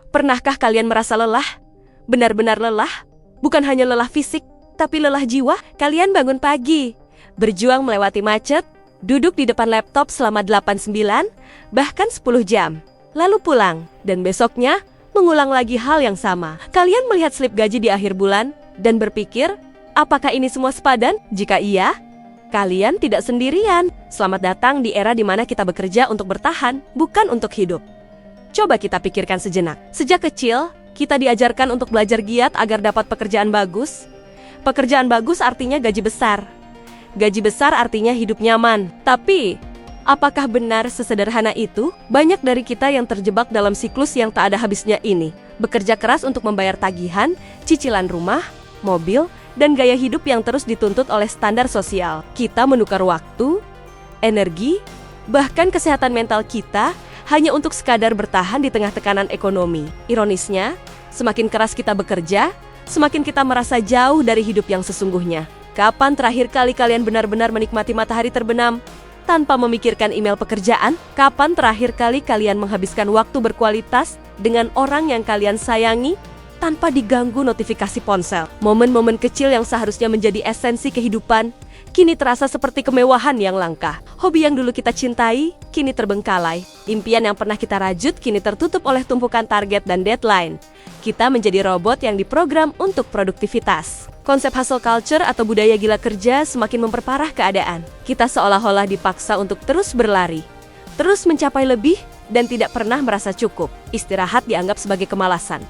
Pernahkah kalian merasa lelah? Benar-benar lelah? Bukan hanya lelah fisik, tapi lelah jiwa? Kalian bangun pagi, berjuang melewati macet, duduk di depan laptop selama 8-9, bahkan 10 jam. Lalu pulang, dan besoknya mengulang lagi hal yang sama. Kalian melihat slip gaji di akhir bulan, dan berpikir, apakah ini semua sepadan? Jika iya, kalian tidak sendirian. Selamat datang di era di mana kita bekerja untuk bertahan, bukan untuk hidup. Coba kita pikirkan sejenak. Sejak kecil, kita diajarkan untuk belajar giat agar dapat pekerjaan bagus. Pekerjaan bagus artinya gaji besar. Gaji besar artinya hidup nyaman. Tapi, apakah benar sesederhana itu? Banyak dari kita yang terjebak dalam siklus yang tak ada habisnya ini. Bekerja keras untuk membayar tagihan, cicilan rumah, mobil, dan gaya hidup yang terus dituntut oleh standar sosial. Kita menukar waktu, energi, bahkan kesehatan mental kita hanya untuk sekadar bertahan di tengah tekanan ekonomi. Ironisnya, semakin keras kita bekerja, semakin kita merasa jauh dari hidup yang sesungguhnya. Kapan terakhir kali kalian benar-benar menikmati matahari terbenam tanpa memikirkan email pekerjaan? Kapan terakhir kali kalian menghabiskan waktu berkualitas dengan orang yang kalian sayangi tanpa diganggu notifikasi ponsel? Momen-momen kecil yang seharusnya menjadi esensi kehidupan kini terasa seperti kemewahan yang langka. Hobi yang dulu kita cintai kini terbengkalai. Impian yang pernah kita rajut kini tertutup oleh tumpukan target dan deadline. Kita menjadi robot yang diprogram untuk produktivitas. Konsep hustle culture atau budaya gila kerja semakin memperparah keadaan. Kita seolah-olah dipaksa untuk terus berlari, terus mencapai lebih, dan tidak pernah merasa cukup. Istirahat dianggap sebagai kemalasan,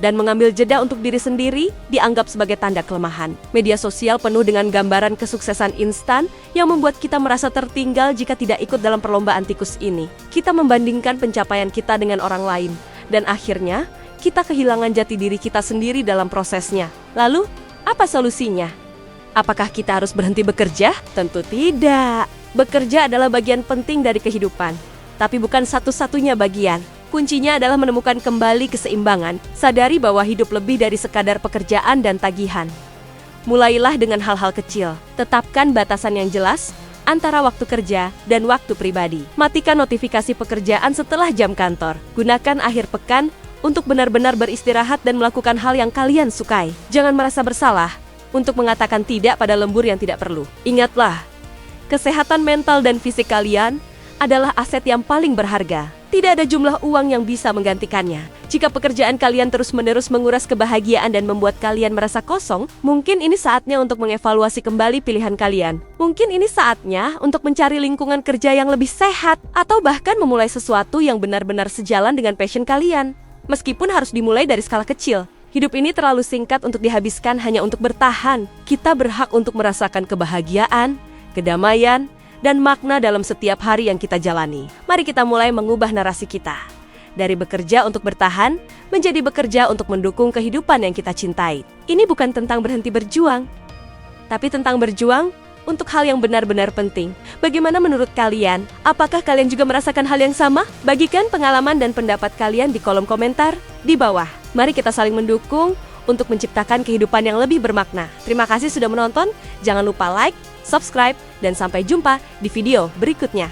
dan mengambil jeda untuk diri sendiri dianggap sebagai tanda kelemahan. Media sosial penuh dengan gambaran kesuksesan instan yang membuat kita merasa tertinggal jika tidak ikut dalam perlombaan tikus ini. Kita membandingkan pencapaian kita dengan orang lain, dan akhirnya kita kehilangan jati diri kita sendiri dalam prosesnya. Lalu, apa solusinya? Apakah kita harus berhenti bekerja? Tentu tidak. Bekerja adalah bagian penting dari kehidupan, tapi bukan satu-satunya bagian. Kuncinya adalah menemukan kembali keseimbangan. Sadari bahwa hidup lebih dari sekadar pekerjaan dan tagihan. Mulailah dengan hal-hal kecil. Tetapkan batasan yang jelas antara waktu kerja dan waktu pribadi. Matikan notifikasi pekerjaan setelah jam kantor. Gunakan akhir pekan untuk benar-benar beristirahat dan melakukan hal yang kalian sukai. Jangan merasa bersalah untuk mengatakan tidak pada lembur yang tidak perlu. Ingatlah, kesehatan mental dan fisik kalian adalah aset yang paling berharga. Tidak ada jumlah uang yang bisa menggantikannya. Jika pekerjaan kalian terus-menerus menguras kebahagiaan dan membuat kalian merasa kosong, mungkin ini saatnya untuk mengevaluasi kembali pilihan kalian. Mungkin ini saatnya untuk mencari lingkungan kerja yang lebih sehat, atau bahkan memulai sesuatu yang benar-benar sejalan dengan passion kalian. Meskipun harus dimulai dari skala kecil. Hidup ini terlalu singkat untuk dihabiskan hanya untuk bertahan. Kita berhak untuk merasakan kebahagiaan, kedamaian, dan makna dalam setiap hari yang kita jalani. Mari kita mulai mengubah narasi kita. Dari bekerja untuk bertahan, menjadi bekerja untuk mendukung kehidupan yang kita cintai. Ini bukan tentang berhenti berjuang, tapi tentang berjuang untuk hal yang benar-benar penting. Bagaimana menurut kalian? Apakah kalian juga merasakan hal yang sama? Bagikan pengalaman dan pendapat kalian di kolom komentar di bawah. Mari kita saling mendukung untuk menciptakan kehidupan yang lebih bermakna. Terima kasih sudah menonton. Jangan lupa like, subscribe, dan sampai jumpa di video berikutnya.